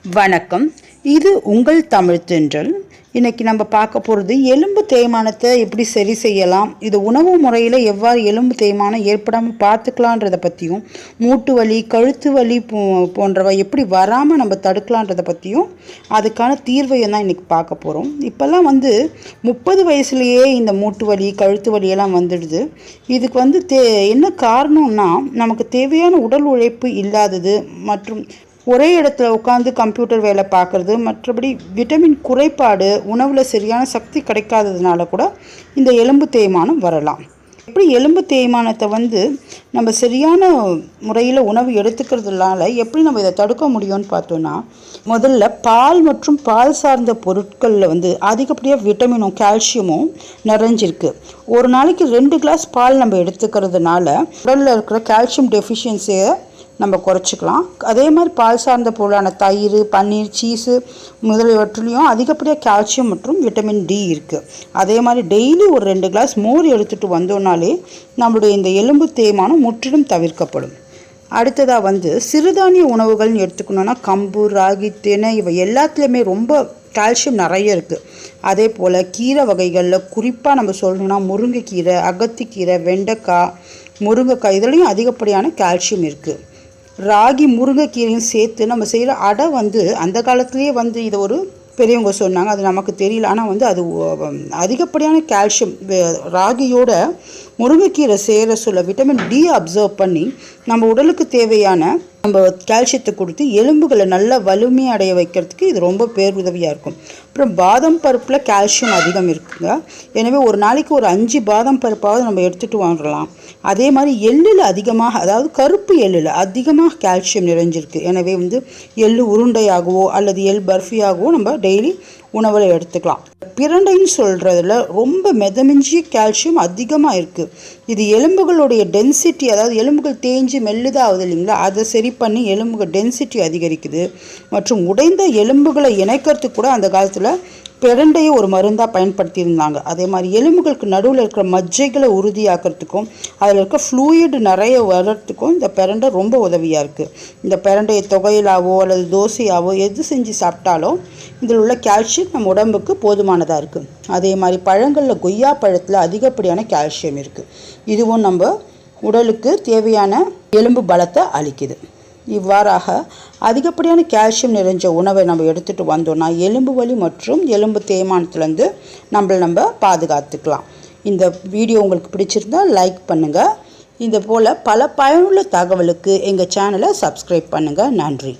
வணக்கம். இது உங்கள் தமிழ் தென்றல். இன்னைக்கு நம்ம பார்க்க போகிறது எலும்பு தேய்மானத்தை எப்படி சரி செய்யலாம், இது உணவு முறையில் எவ்வாறு எலும்பு தேய்மானம் ஏற்படாமல் பார்த்துக்கலான்றதை பற்றியும், மூட்டு வலி கழுத்து வலி போன்றவை எப்படி வராமல் நம்ம தடுக்கலான்றதை பற்றியும் அதுக்கான தீர்வையும் தான் இன்றைக்கி பார்க்க போகிறோம். இப்போல்லாம் 30 வயசுலேயே இந்த மூட்டு வலி கழுத்து வலியெல்லாம் வந்துடுது. இதுக்கு என்ன காரணம்னா நமக்கு தேவையான உடல் உழைப்பு இல்லாதது மற்றும் ஒரே இடத்துல உட்காந்து கம்ப்யூட்டர் வேலை பார்க்குறது, மற்றபடி விட்டமின் குறைபாடு, உணவில் சரியான சக்தி கிடைக்காததுனால கூட இந்த எலும்பு தேய்மானம் வரலாம். எப்படி எலும்பு தேய்மானத்தை நம்ம சரியான முறையில் உணவு எடுத்துக்கிறதுனால எப்படி நம்ம இதை தடுக்க முடியும்னு பார்த்தோன்னா, முதல்ல பால் மற்றும் பால் சார்ந்த பொருட்களில் அதிகப்படியாக விட்டமினும் கால்சியமும் நிறைஞ்சிருக்கு. ஒரு நாளைக்கு 2 கிளாஸ் பால் நம்ம எடுத்துக்கிறதுனால உடலில் இருக்கிற கால்சியம் டெஃபிஷியன்சியை நம்ம குறைச்சிக்கலாம். அதே மாதிரி பால் சார்ந்த பொருளான தயிர், பன்னீர், சீஸு முதலியவற்றிலையும் அதிகப்படியாக கால்சியம் மற்றும் விட்டமின் டி இருக்குது. அதே மாதிரி டெய்லி ஒரு 2 கிளாஸ் மோர் எடுத்துகிட்டு வந்தோம்னாலே நம்மளுடைய இந்த எலும்பு தேய்மானம் முற்றிலும் தவிர்க்கப்படும். அடுத்ததாக சிறுதானிய உணவுகள்னு எடுத்துக்கணுன்னா கம்பு, ராகி, தினை இவை எல்லாத்துலேயுமே ரொம்ப கால்சியம் நிறைய இருக்குது. அதே போல் கீரை வகைகளில் குறிப்பாக நம்ம சொல்லணும்னா முருங்கைக்கீரை, அகத்திக்கீரை, வெண்டைக்காய், முருங்கைக்காய் இதுலேயும் அதிகப்படியான கால்சியம் இருக்குது. ராகி முருங்கைக்கீரையும் சேர்த்து நம்ம செய்கிற அடை அந்த காலத்துலேயே இதை ஒரு பெரியவங்க சொன்னாங்க, அது நமக்கு தெரியல. ஆனால் அது அதிகப்படியான கால்சியம். ராகியோட முருங்கைக்கீரை சேர சொல்ல விட்டமின் டி அப்சர்வ் பண்ணி நம்ம உடலுக்கு தேவையான நம்ம கால்சியத்தை கொடுத்து எலும்புகளை நல்லா வலிமை அடைய வைக்கிறதுக்கு இது ரொம்ப பேருதவியாக இருக்கும். அப்புறம் பாதாம் பருப்பில் கால்சியம் அதிகம் இருக்குங்க. எனவே ஒரு நாளைக்கு ஒரு 5 பாதாம் பருப்பாவது நம்ம எடுத்துகிட்டு வாங்கலாம். அதே மாதிரி எள்ளில் அதிகமாக, அதாவது கருப்பு எள்ளில் அதிகமாக கால்சியம் நிறைஞ்சிருக்கு. எனவே எள்ளு உருண்டையாகவோ அல்லது எள் பர்ஃபியாகவோ நம்ம டெய்லி உணவில் எடுத்துக்கலாம். பிரண்டைன்னு சொல்கிறதுல ரொம்ப மெதமிஞ்சிய கால்சியம் அதிகமாக இருக்குது. இது எலும்புகளுடைய டென்சிட்டி, அதாவது எலும்புகள் தேஞ்சு மெல்லுதாகுது இல்லைங்களா, அதை சரி பண்ணி எலும்புகள் டென்சிட்டி அதிகரிக்குது. மற்றும் உடைந்த எலும்புகளை இணைக்கிறதுக்கு கூட அந்த காலத்தில் பிரண்டையை ஒரு மருந்தாக பயன்படுத்தியிருந்தாங்க. அதே மாதிரி எலும்புகளுக்கு நடுவில் இருக்கிற மஜ்ஜைகளை உறுதியாக்கிறதுக்கும் அதில் இருக்க ஃப்ளூயிட் நிறைய வர்றதுக்கும் இந்த பிரண்டை ரொம்ப உதவியாக இருக்குது. இந்த பிரண்டையை தொகையிலாவோ அல்லது தோசையாவோ எது செஞ்சு சாப்பிட்டாலும் இதில் உள்ள கால்சியம் நம்ம உடம்புக்கு போதுமானதாக இருக்குது. அதே மாதிரி பழங்களில் கொய்யா பழத்தில் அதிகப்படியான கால்சியம் இருக்குது. இதுவும் நம்ம உடலுக்கு தேவையான எலும்பு பலத்தை அளிக்குது. இவ்வாறாக அதிகப்படியான கால்சியம் நிறைஞ்ச உணவை நம்ம எடுத்துகிட்டு வந்தோம்னா எலும்பு வலி மற்றும் எலும்பு தேய்மானத்துலேருந்து நம்ம பாதுகாத்துக்கலாம். இந்த வீடியோ உங்களுக்கு பிடிச்சிருந்தால் லைக் பண்ணுங்கள். இது போல் பல பயனுள்ள தகவலுக்கு எங்கள் சேனலை சப்ஸ்கிரைப் பண்ணுங்கள். நன்றி.